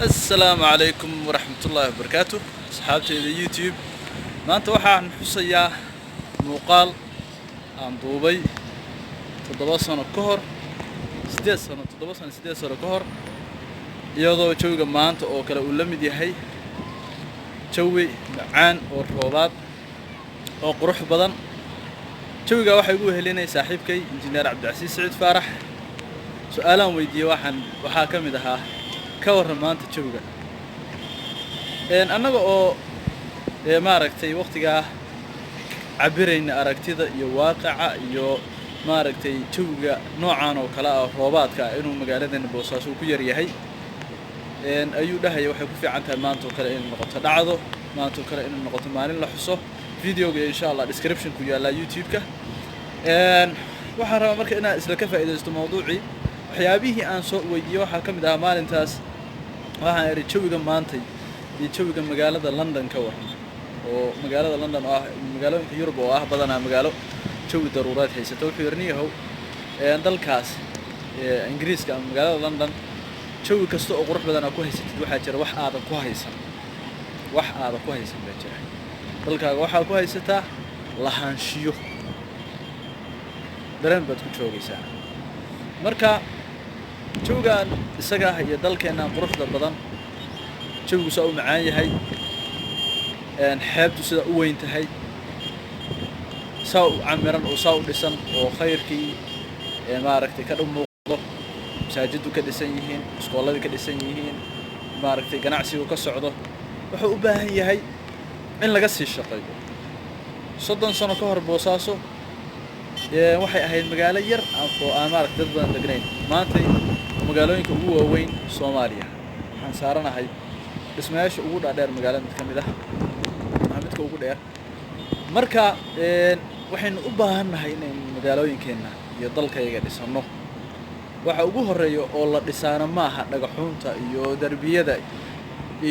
السلام عليكم ورحمة الله وبركاته. أصحابتي اليوتيوب maanta waxaan xusayaa muuqaal aan duubay 7 sano ka hor 8 sano 7 sano ka hor iyadoo jooga maanta oo kale uu la mid yahay jawi macaan oo roobaad oo qurux badan. jawiga waxa igu helinay saaxiibkay injineer Cabdicasiis Saciid Faarax. su'aalaan weydiiyay waxa ka mid ahaa ka waran maanta jawiga annaga oo maaragtay waqtiga cabirayna aragtida iyo waaqaca iyo maaragtay jawiga noocan oo kala ah roobaadka inuu magaaladeena Boosaaso ku yar yahay ayuu dhahay waxay ku fiican tahay maanta oo kale in noqoto dhacdo maanta oo kale in noqoto maalin la xuso videoga insha Allah description ku yaala YouTube-ka waxaan rabaa marka inaan isla ka faa'iideysto mawduucii waxyaabihii aan soo weydiiyay waxa ka mid ah maalintaas waxaan iri jawiga maanta iyo jawiga magaalada London ka waran oo magaalada London oo ah magaalooyinka Yurub oo ah badanaa magaalo jawi daruuraad haysta wuxuu yarniyahow dalkaas Ingiriiska ama magaalada London jawi kasta oo qurux badan ku haysatid waxa jira wax aad ku haysan baa jira dalkaaga waxa ku haysataa lahaanshiyo dareen baad ku joogaysaa marka jawigan isaga iyo dalkeena quruxda badan jawigu soo macaan yahay xeebtu sida u weyn tahay soo camiran oo soo dhisan oo khayrkii maaragtay ka dhumuuqdo masaajidu ka dhisan yihiin iskoolada ka dhisan yihiin maaragtay ganacsigu ka socdo wuxuu u baahan yahay in laga sii shaqeeyo 30 sano ka hor Boosaaso waxay ahayd magaalo yar oo aan maaragtay dad badan degnayn maanta magaalooyinka ugu waaweyn Soomaaliya waxaan saaranahay dhismayaasha ugu dhaadheer magaalada mid kamid ah midka ugu dheer marka waxaynu u baahannahay in magaalooyinkeena iyo dalkayga dhisano waxa ugu horeeyo oo la dhisaana maaha dhagaxuunta iyo darbiyada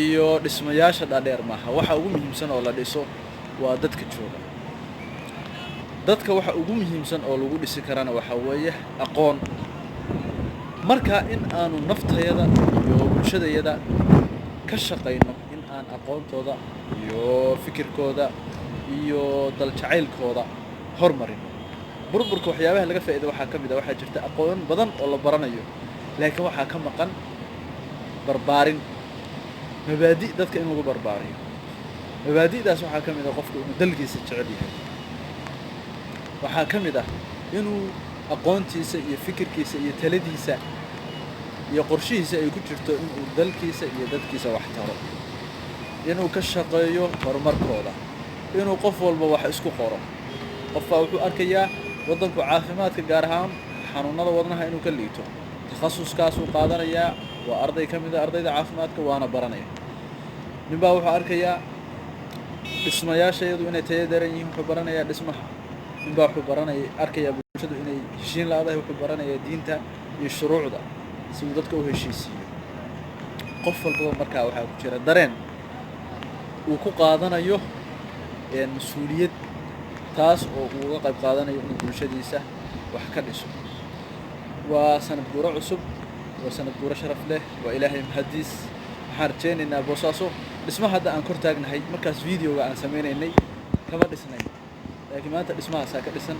iyo dhismayaasha dhaadheer maaha waxa ugu muhiimsan oo la dhiso waa dadka jooga dadka waxa ugu muhiimsan oo lagu dhisi karana waxa weeye aqoon marka in aanu naftayada iyo bulshadayada ka shaqeyno in aan aqoontooda iyo fikirkooda iyo dal jacaylkooda hormarin burburka waxyaabaha laga faa'iido waxa kamid ah waxa jirta aqoon badan oo la baranayo laakiin waxa ka maqan barbaarin mabaadi dadka in lagu barbaariyo mabaadidaas waxa kamid ah qofku inuu dalkiisa jecel yahay waxa kamid ah inuu aqoontiisa iyo fikirkiisa iyo taladiisa iyo qorshihiisa ay ku jirto inuu dalkiisa iyo dadkiisa wax taro inuu ka shaqeeyo horumarkooda inuu qof walba wax isku qoro qofka wuxuu arkayaa wadanku caafimaadka gaar ahaan xanuunada wadnaha inuu ka liito takhasuskaas uu qaadanayaa waa arday kamid ah ardayda caafimaadka waana baranaya ninbaa wuxuu arkayaa dhismayaasheedu inay tayadeeran yihiin wuxuu baranayaa dhismaha ninbaa wuxuu arkayaa bulshadu inay heshiin laadahay wuxuu baranayaa diinta iyo shuruucda si uu dadka u heshiisiyo qof walba markaa waxa ku jira dareen uu ku qaadanayo mas'uuliyad taas oo uu uga qayb qaadanayo in bulshadiisa wax ka dhiso waa sanad guuro cusub waa sanad guuro sharaf leh waa ilaahay mahadiis waxaan rajaynaynaa Boosaaso dhismaha hadda aan kor taagnahay markaas videoga aan sameeynay kama dhisnay laakiin maanta dhismahaas ka dhisan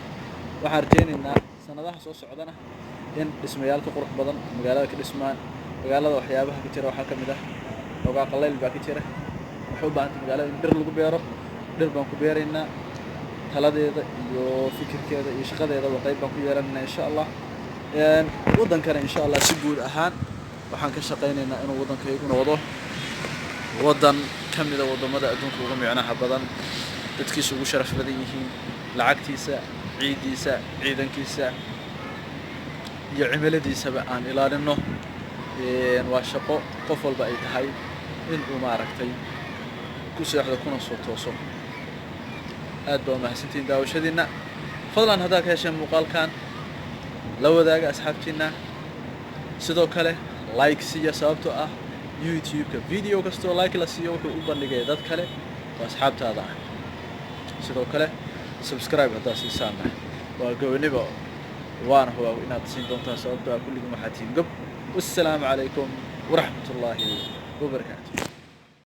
waxaan rajaynaynaa sanadaha soo socdana in dhismayaalka qurux badan magaalada ka dhismaan magaalada waxyaabaha ka jira waxa kamid ah looga qallayl baa ka jira wuxuu baahantay magaalada in dhir lagu beero dhir baan ku beeraynaa taladeeda iyo fikirkeeda iyo shaqadeeda qayb baan ku yeelanaynaa insha Allah wadankana insha Allah si guud ahaan waxaan ka shaqeynaynaa inuu wadankaygu noqdo wadan kamid ah wadamada adduunka ugu micnaha badan dadkiisu ugu sharaf badan yihiin lacagtiisa ciidiisa ciidankiisa iyo cimiladiisaba aan ilaalino waa shaqo qof walba ay tahay in uu maaragtay ku seexdo kuna soo tooso aad baa mahadsantiin daawashadiina fadlan hadaa ka heshay muuqaalkan la wadaaga asxaabtiina sidoo kale like siya sababtoo ah YouTube-ka video kasto like la siiyo wuxuu u bandhigay dad kale oo asxaabtaada ah sidoo kale subscribe hadaa siisaan waa gooniba وانا هو إنها تصين دون تاسوب كل ما حاتين قب والسلام عليكم waraxmat ullaahi wabarakaatu.